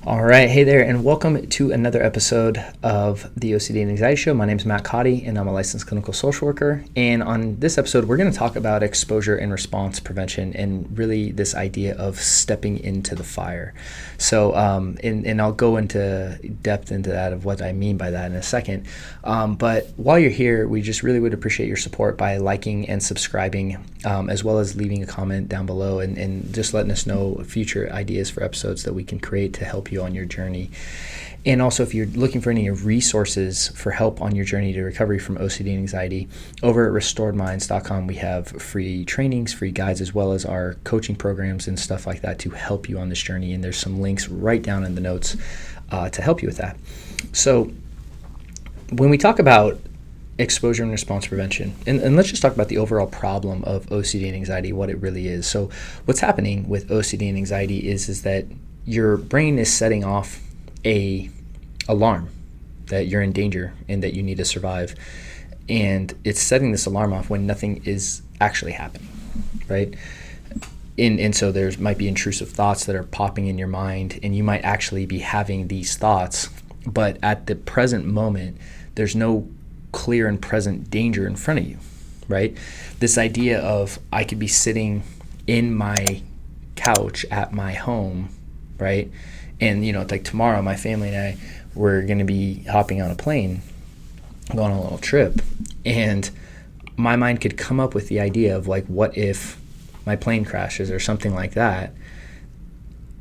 All right. Hey there, and welcome to another episode of the OCD and Anxiety Show. My name is Matt Cotty, and I'm a licensed clinical social worker. And on this episode, we're going to talk about exposure and response prevention and really this idea of stepping into the fire. So, and I'll go into depth into that of what I mean by that in a second. But while you're here, we just really would appreciate your support by liking and subscribing, as well as leaving a comment down below and just letting us know future ideas for episodes that we can create to help you on your journey. And also, if you're looking for any resources for help on your journey to recovery from OCD and anxiety, over at restoredminds.com we have free trainings, free guides, as well as our coaching programs and stuff like that to help you on this journey. And there's some links right down in the notes to help you with that. So when we talk about exposure and response prevention, and let's just talk about the overall problem of OCD and anxiety, what it really is. So what's happening with OCD and anxiety is that your brain is setting off a alarm that you're in danger and that you need to survive. And it's setting this alarm off when nothing is actually happening, right? And so there might be intrusive thoughts that are popping in your mind, and you might actually be having these thoughts, but at the present moment, there's no clear and present danger in front of you, right? This idea of I could be sitting in my couch at my home, right? And, like tomorrow, my family and I, we're going to be hopping on a plane, going on a little trip. And my mind could come up with the idea of like, what if my plane crashes or something like that?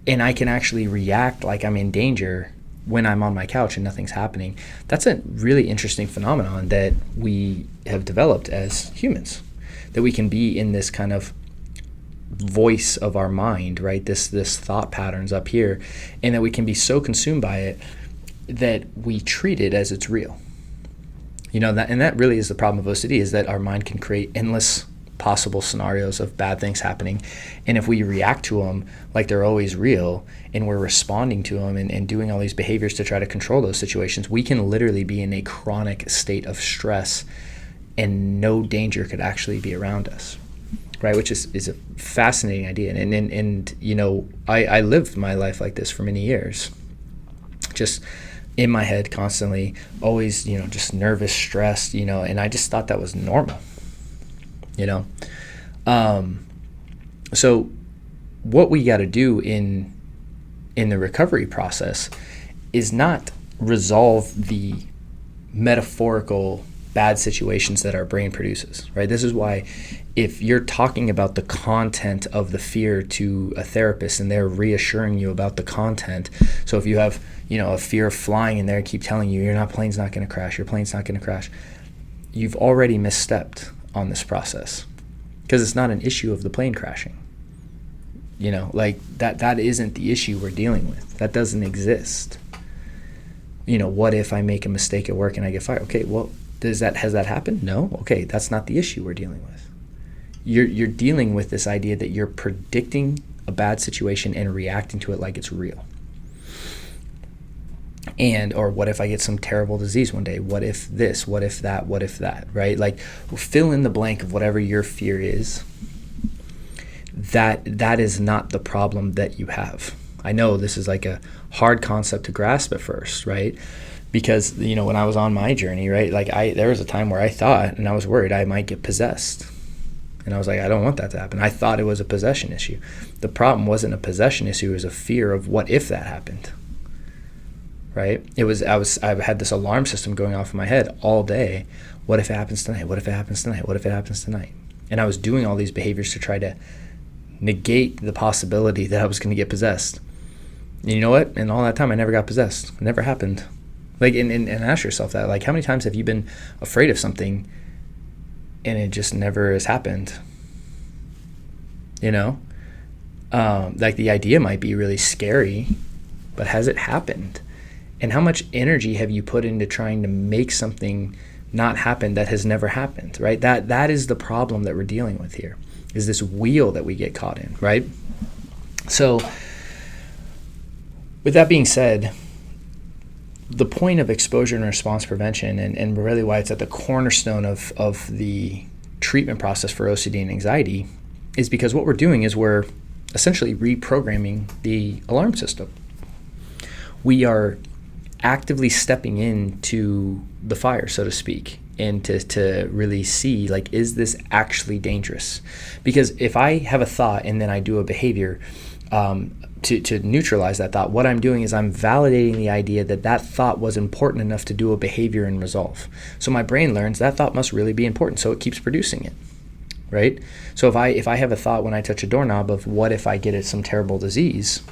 And I can actually react like I'm in danger when I'm on my couch and nothing's happening. That's a really interesting phenomenon that we have developed as humans, that we can be in this kind of voice of our mind, right? This thought patterns up here, and that we can be so consumed by it that we treat it as it's real. That really is the problem of OCD, is that our mind can create endless possible scenarios of bad things happening, and if we react to them like they're always real and we're responding to them and doing all these behaviors to try to control those situations, we can literally be in a chronic state of stress and no danger could actually be around us, right? Which is a fascinating idea. And I lived my life like this for many years, just in my head constantly, always, just nervous, stressed, and I just thought that was normal, So what we got to do in the recovery process is not resolve the metaphorical bad situations that our brain produces, right? This is why if you're talking about the content of the fear to a therapist and they're reassuring you about the content, so if you have, a fear of flying and they keep telling you your plane's not going to crash, your plane's not going to crash, you've already misstepped on this process, because it's not an issue of the plane crashing. Like that isn't the issue we're dealing with. That doesn't exist. What if I make a mistake at work and I get fired? Okay, well, has that happened? No. Okay, that's not the issue we're dealing with. You're dealing with this idea that you're predicting a bad situation and reacting to it like it's real. Or what if I get some terrible disease one day? What if this? What if that? What if that? Right? Like, fill in the blank of whatever your fear is. That is not the problem that you have. I know this is like a hard concept to grasp at first, right? Because, when I was on my journey, right, there was a time where I thought, and I was worried I might get possessed. And I was like, I don't want that to happen. I thought it was a possession issue. The problem wasn't a possession issue. It was a fear of what if that happened, right? I had this alarm system going off in my head all day. What if it happens tonight? What if it happens tonight? What if it happens tonight? And I was doing all these behaviors to try to negate the possibility that I was going to get possessed. And you know what? And all that time, I never got possessed. It never happened. Like, and ask yourself that, like, how many times have you been afraid of something and it just never has happened? Like, the idea might be really scary, but has it happened? And how much energy have you put into trying to make something not happen that has never happened, right? That is the problem that we're dealing with here, is this wheel that we get caught in, right? So with that being said, the point of exposure and response prevention, and really why it's at the cornerstone of the treatment process for OCD and anxiety, is because what we're doing is we're essentially reprogramming the alarm system. we are actively stepping into the fire, so to speak, and to really see, like, is this actually dangerous? Because if I have a thought and then I do a behavior to neutralize that thought, what I'm doing is I'm validating the idea that that thought was important enough to do a behavior and resolve. So my brain learns that thought must really be important, so it keeps producing it, right? So if I have a thought when I touch a doorknob of what if I get some terrible disease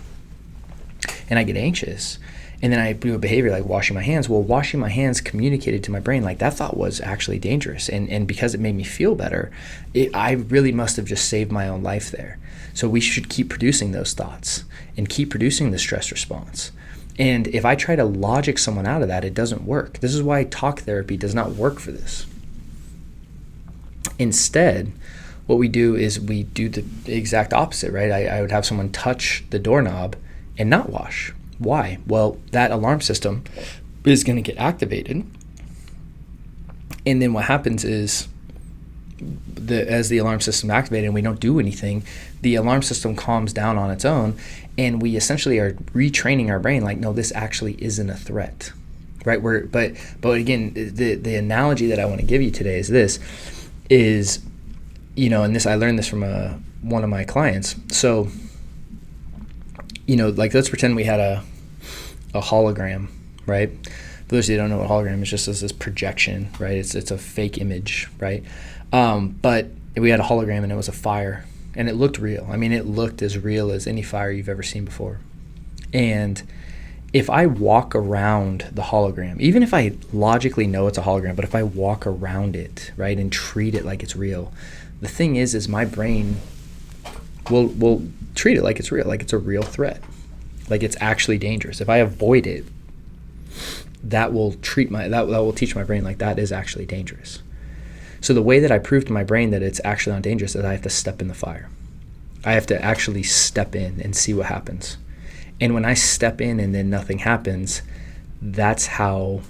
and I get anxious, and then I do a behavior like washing my hands. Well, washing my hands communicated to my brain like that thought was actually dangerous. And because it made me feel better, I really must have just saved my own life there. So we should keep producing those thoughts and keep producing the stress response. And if I try to logic someone out of that, it doesn't work. This is why talk therapy does not work for this. Instead, what we do is we do the exact opposite, right? I would have someone touch the doorknob and not wash. Why? Well, that alarm system is going to get activated. And then what happens is, as the alarm system is activated and we don't do anything, the alarm system calms down on its own, and we essentially are retraining our brain like, no, this actually isn't a threat, right? But again, the analogy that I want to give you today is this, and this, I learned this from one of my clients. So, like, let's pretend we had a hologram, right? For those of you who don't know what hologram is, just as this projection, right? It's a fake image, right? But we had a hologram and it was a fire, and it looked real. I mean, it looked as real as any fire you've ever seen before. And if I walk around the hologram, even if I logically know it's a hologram, but if I walk around it, right, and treat it like it's real, the thing is my brain will treat it like it's real, like it's a real threat, like it's actually dangerous. If I avoid it, that will teach my brain like that is actually dangerous. So the way that I prove to my brain that it's actually not dangerous is I have to step in the fire. I have to actually step in and see what happens. And when I step in and then nothing happens, that's how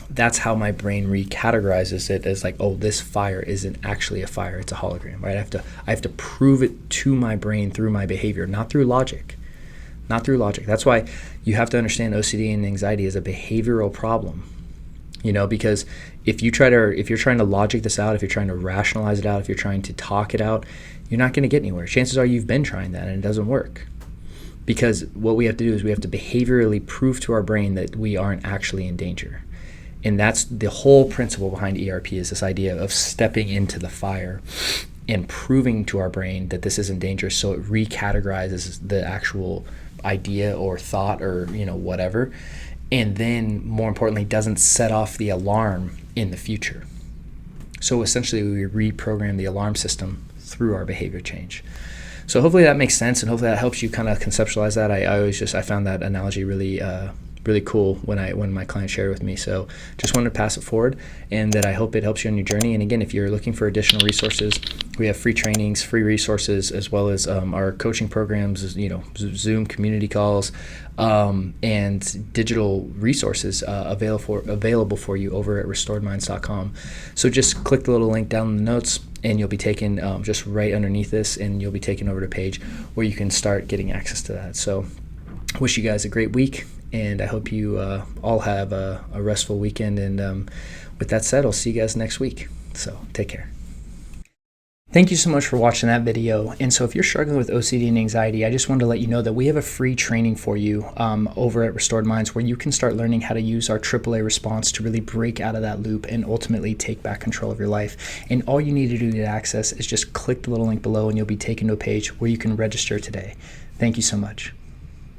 my brain recategorizes it as like, oh, this fire isn't actually a fire, it's a hologram, right? I have to prove it to my brain through my behavior, not through logic. That's why you have to understand OCD and anxiety is a behavioral problem. Because if you're trying to logic this out, if you're trying to rationalize it out, if you're trying to talk it out, you're not going to get anywhere. Chances are you've been trying that and it doesn't work. Because what we have to do is we have to behaviorally prove to our brain that we aren't actually in danger. And that's the whole principle behind ERP, is this idea of stepping into the fire and proving to our brain that this isn't dangerous, so it recategorizes the actual idea or thought or whatever, and then more importantly doesn't set off the alarm in the future. So essentially we reprogram the alarm system through our behavior change. So hopefully that makes sense, and hopefully that helps you kind of conceptualize that. I found that analogy really cool when my client shared it with me. So just wanted to pass it forward, and that I hope it helps you on your journey. And again, if you're looking for additional resources, we have free trainings, free resources, as well as our coaching programs, Zoom community calls, and digital resources available for you over at restoredminds.com. So just click the little link down in the notes, and you'll be taken just right underneath this, and you'll be taken over to a page where you can start getting access to that. So wish you guys a great week, and I hope you all have a restful weekend. And with that said, I'll see you guys next week. So take care. Thank you so much for watching that video. And so if you're struggling with OCD and anxiety, I just wanted to let you know that we have a free training for you over at Restored Minds, where you can start learning how to use our AAA response to really break out of that loop and ultimately take back control of your life. And all you need to do to access is just click the little link below, and you'll be taken to a page where you can register today. Thank you so much.